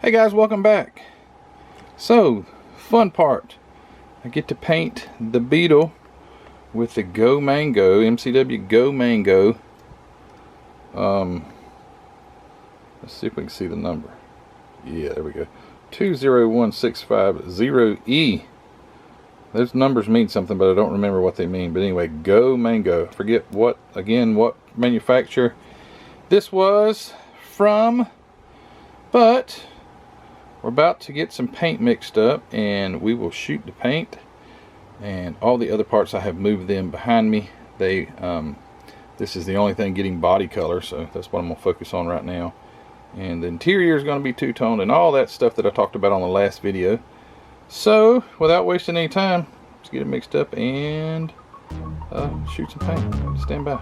Hey guys, welcome back. So, fun part. I get to paint the Beetle with the Go Mango, MCW Go Mango. Let's see if we can see the number. Yeah, there we go. 201650E. Those numbers mean something, but I don't remember what they mean. But anyway, Go Mango. Forget what manufacturer this was from, but we're about to get some paint mixed up and we will shoot the paint, and all the other parts I have moved them behind me. They this is the only thing getting body color, so that's what I'm gonna focus on right now. And the interior is going to be two-toned and all that stuff that I talked about on the last video. So without wasting any time, let's get it mixed up and shoot some paint. Stand by.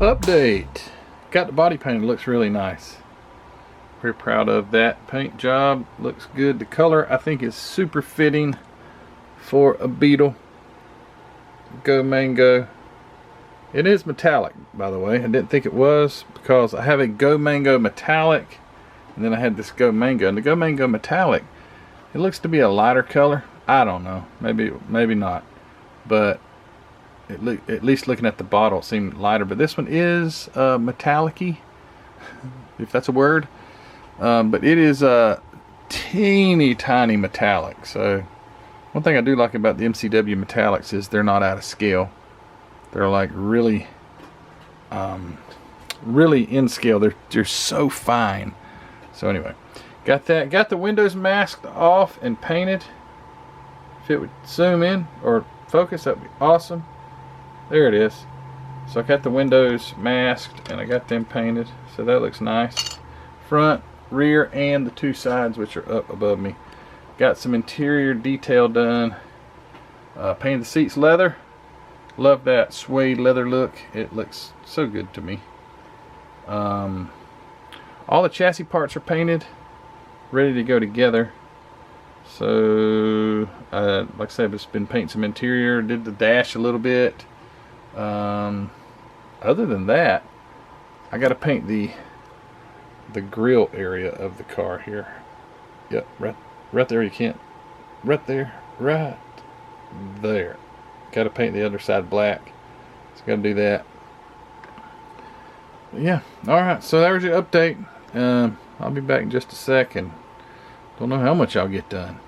Update. Got the body painted. Looks really nice. Very proud of that paint job. Looks good. The color I think is super fitting for a Beetle. Go Mango. It is metallic, by the way. I didn't think it was because I have a Go Mango metallic and then I had this Go Mango, and the Go Mango metallic, it looks to be a lighter color. I don't know, maybe not, but at least looking at the bottle it seemed lighter. But this one is metallic-y, if that's a word. But it is a teeny tiny metallic. So one thing I do like about the MCW metallics is they're not out of scale. They're like really in scale. They're so fine. So anyway, got the windows masked off and painted. If it would zoom in or focus, that would be awesome. There it is. So I got the windows masked and I got them painted, so that looks nice. Front, rear, and the two sides, which are up above me. Got some interior detail done. Painted the seats leather. Love that suede leather look. It looks so good to me. All the chassis parts are painted, ready to go together. So like I said, I've just been painting some interior. Did the dash a little bit. Other than that, I got to paint the grill area of the car here. Yep, right there. You can't. Right there. Got to paint the other side black. So got to do that. But yeah. All right. So there's your update. I'll be back in just a second. Don't know how much I'll get done.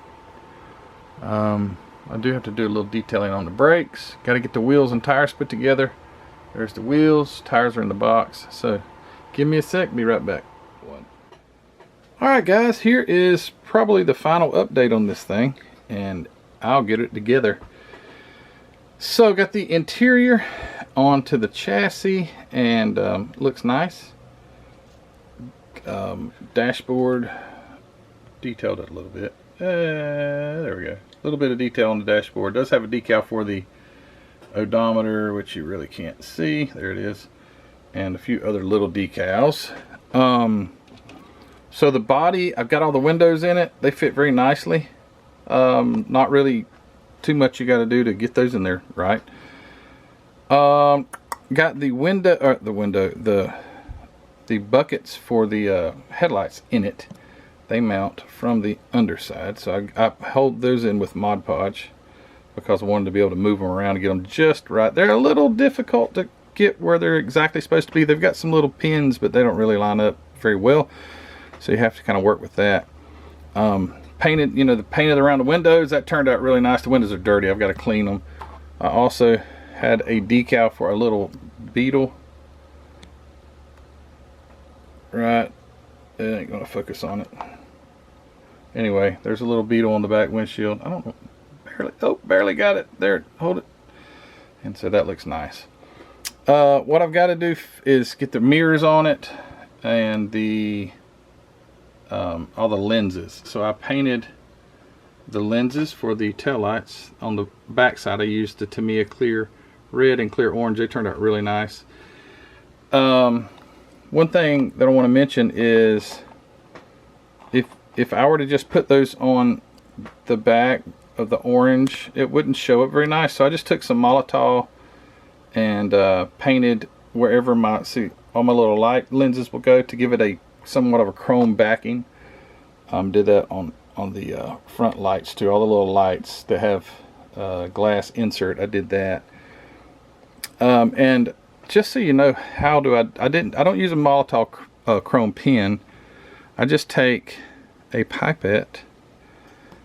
I do have to do a little detailing on the brakes. Got to get the wheels and tires put together. There's the wheels. Tires are in the box. So give me a sec. Be right back. Alright guys, here is probably the final update on this thing, and I'll get it together. So got the interior onto the chassis, and looks nice. Dashboard, detailed it a little bit. There we go. A little bit of detail on the dashboard. It does have a decal for the odometer, which you really can't see. There it is. And a few other little decals. So the body, I've got all the windows in it. They fit very nicely. Not really too much you got to do to get those in there right. Got the buckets for the headlights in it, they mount from the underside. So I hold those in with Mod Podge because I wanted to be able to move them around and get them just right. They're a little difficult to get where they're exactly supposed to be. They've got some little pins, but they don't really line up very well. So you have to kind of work with that. Painted, you know, the painted around the windows, that turned out really nice. The windows are dirty. I've got to clean them. I also had a decal for a little Beetle. Right. It ain't going to focus on it. Anyway, there's a little Beetle on the back windshield. I don't know. Barely got it. There, hold it. And so that looks nice. What I've got to do is get the mirrors on it and the all the lenses. So I painted the lenses for the taillights on the back side. I used the Tamiya clear red and clear orange. They turned out really nice. One thing that I want to mention is if I were to just put those on the back of the orange, it wouldn't show up very nice. So I just took some Molotov and painted wherever all my little light lenses will go to give it a somewhat of a chrome backing. Did that on the front lights too. All the little lights that have glass insert, I did that. And just so you know, how do I don't use a Molotov chrome pin. I just take a pipette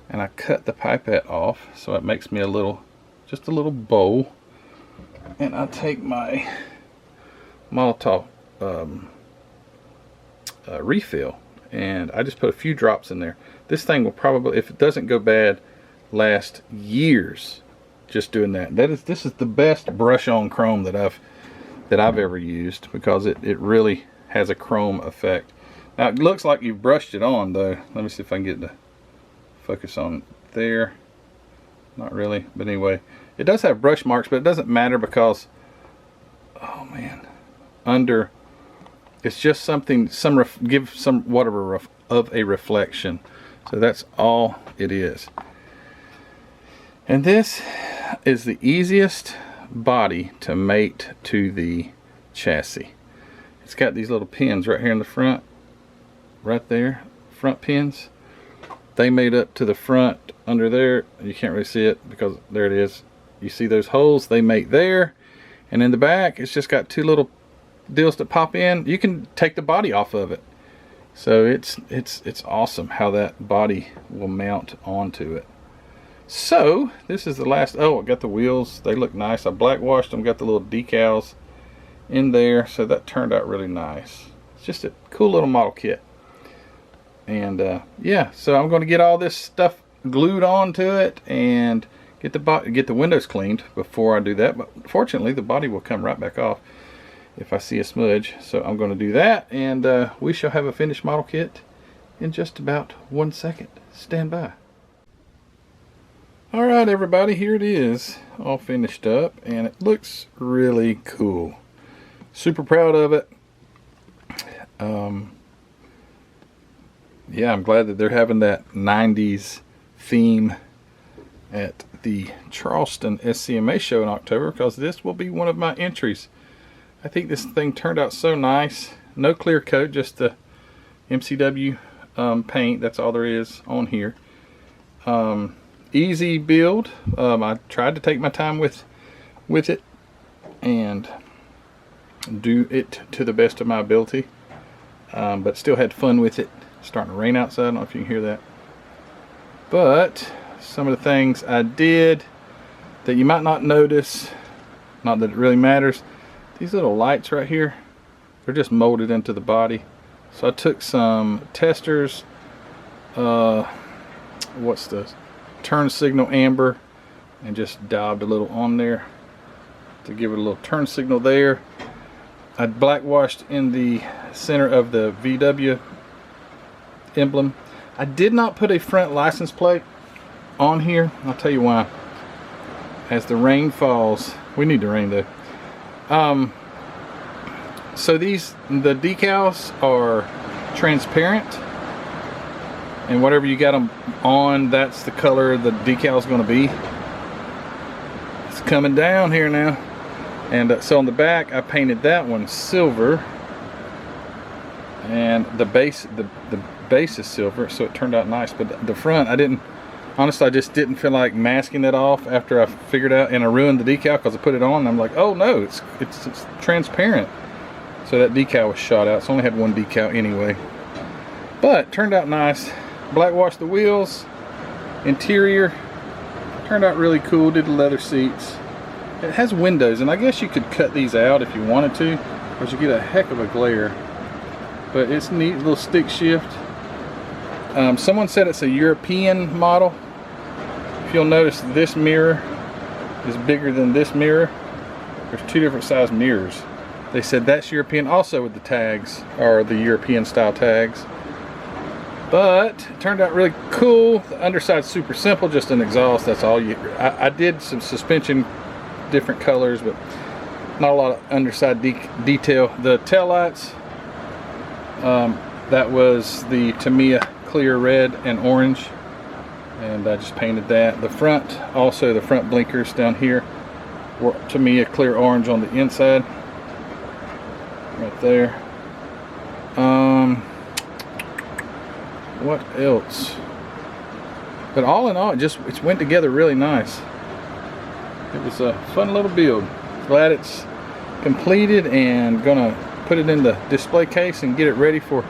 and I cut the pipette off so it makes me just a little bowl, and I take my Molotov refill and I just put a few drops in there. This thing will probably, if it doesn't go bad, last years just doing that. This is the best brush on chrome that I've ever used, because it really has a chrome effect. Now it looks like you've brushed it on though. Let me see if I can get the focus on there. Not really, but anyway, it does have brush marks, but it doesn't matter because, oh man, it's just something, give somewhat of a reflection. So that's all it is. And this is the easiest body to mate to the chassis. It's got these little pins right here in the front, right there, front pins. They made up to the front under there. You can't really see it because there it is. You see those holes? They mate there. And in the back, it's just got two little deals that pop in. You can take the body off of it. So it's awesome how that body will mount onto it. So this is the last. Oh, I got the wheels. They look nice. I black washed them. Got the little decals in there. So that turned out really nice. It's just a cool little model kit. And yeah, so I'm going to get all this stuff glued onto it and get the windows cleaned before I do that. But fortunately, the body will come right back off if I see a smudge. So I'm going to do that, and we shall have a finished model kit in just about 1 second. Stand by. All right, everybody, here it is, all finished up, and it looks really cool. Super proud of it. Yeah, I'm glad that they're having that 90s theme at the Charleston SCMA show in October, because this will be one of my entries. I think this thing turned out so nice. No clear coat, just the MCW paint. That's all there is on here. Easy build. I tried to take my time with it and do it to the best of my ability, but still had fun with it. Starting to rain outside. I don't know if you can hear that. But some of the things I did that you might not notice, not that it really matters, these little lights right here, they're just molded into the body. So I took some testers, what's the turn signal amber, and just daubed a little on there to give it a little turn signal there. I black washed in the center of the VW emblem. I did not put a front license plate on here. I'll tell you why. As the rain falls, we need the rain though. So the decals are transparent, and whatever you got them on, that's the color the decal is going to be. It's coming down here now, and so on the back I painted that one silver, and the base is silver, so it turned out nice. But the front, honestly, I just didn't feel like masking it off after I figured out, and I ruined the decal because I put it on and I'm like, oh no, it's transparent. So that decal was shot out. It's only had one decal anyway, but turned out nice. Black washed the wheels. Interior turned out really cool. Did the leather seats. It has windows, and I guess you could cut these out if you wanted to, because you get a heck of a glare. But it's neat, little stick shift. Someone said it's a European model. If you'll notice, this mirror is bigger than this mirror. There's two different size mirrors. They said that's European, also with the tags, or the European style tags. But it turned out really cool. The underside's super simple, just an exhaust, that's all. I did some suspension, different colors, but not a lot of underside detail. The taillights, that was the Tamiya clear red and orange, and I just painted that. The front, also the front blinkers down here were Tamiya clear orange on the inside, right there. What else? But all in all, it went together really nice. It was a fun little build. Glad it's completed, and gonna put it in the display case and get it ready for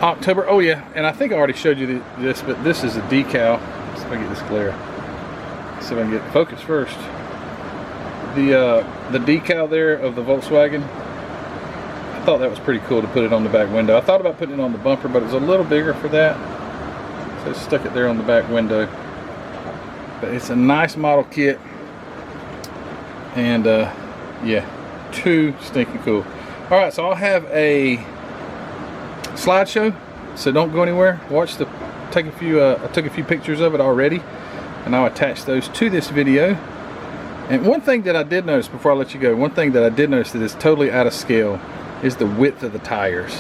October. Oh yeah, and I think I already showed you this, but this is a decal. Let's see if I get this glare. Let's see if I can get focus first. The decal there of the Volkswagen, I thought that was pretty cool to put it on the back window. I thought about putting it on the bumper, but it was a little bigger for that, so I stuck it there on the back window. But it's a nice model kit, and yeah, too stinking cool. All right, so I'll have a slideshow, so don't go anywhere. Watch I took a few pictures of it already, and I'll attach those to this video. And one thing that I did notice before I let you go, one thing that I did notice that is totally out of scale is the width of the tires.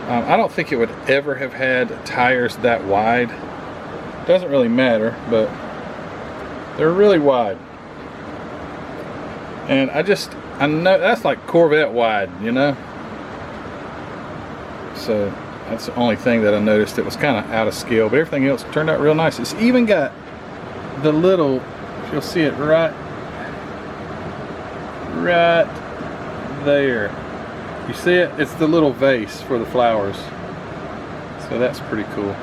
I don't think it would ever have had tires that wide. Doesn't really matter, but they're really wide. And I know that's like Corvette wide, you know? So that's the only thing that I noticed that was kind of out of scale, but everything else turned out real nice. It's even got the little, if you'll see it right there. You see it? It's the little vase for the flowers. So that's pretty cool.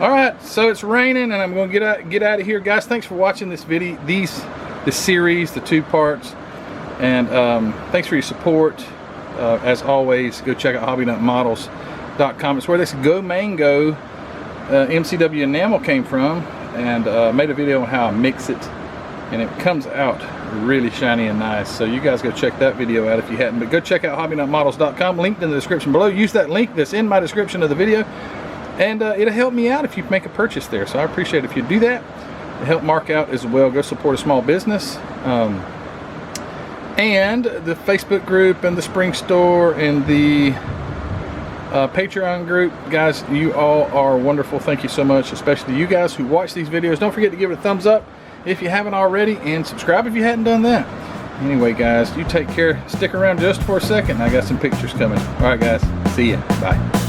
Alright, so it's raining and I'm going to get out of here. Guys, thanks for watching this video, this series, the 2 parts. And thanks for your support. As always, go check out hobbynutmodels.com. It's where this Go Mango MCW enamel came from, and made a video on how I mix it, and it comes out really shiny and nice. So you guys go check that video out if you hadn't, but go check out hobbynutmodels.com, linked in the description below. Use that link that's in my description of the video, and it'll help me out if you make a purchase there. So I appreciate it if you do that. It'll help Mark out as well. Go support a small business. And the Facebook group and the Spring Store and the Patreon group, guys, you all are wonderful. Thank you so much, especially you guys who watch these videos. Don't forget to give it a thumbs up if you haven't already, and subscribe if you hadn't done that. Anyway, guys, you take care. Stick around just for a second. I got some pictures coming. All right, guys, see ya. Bye.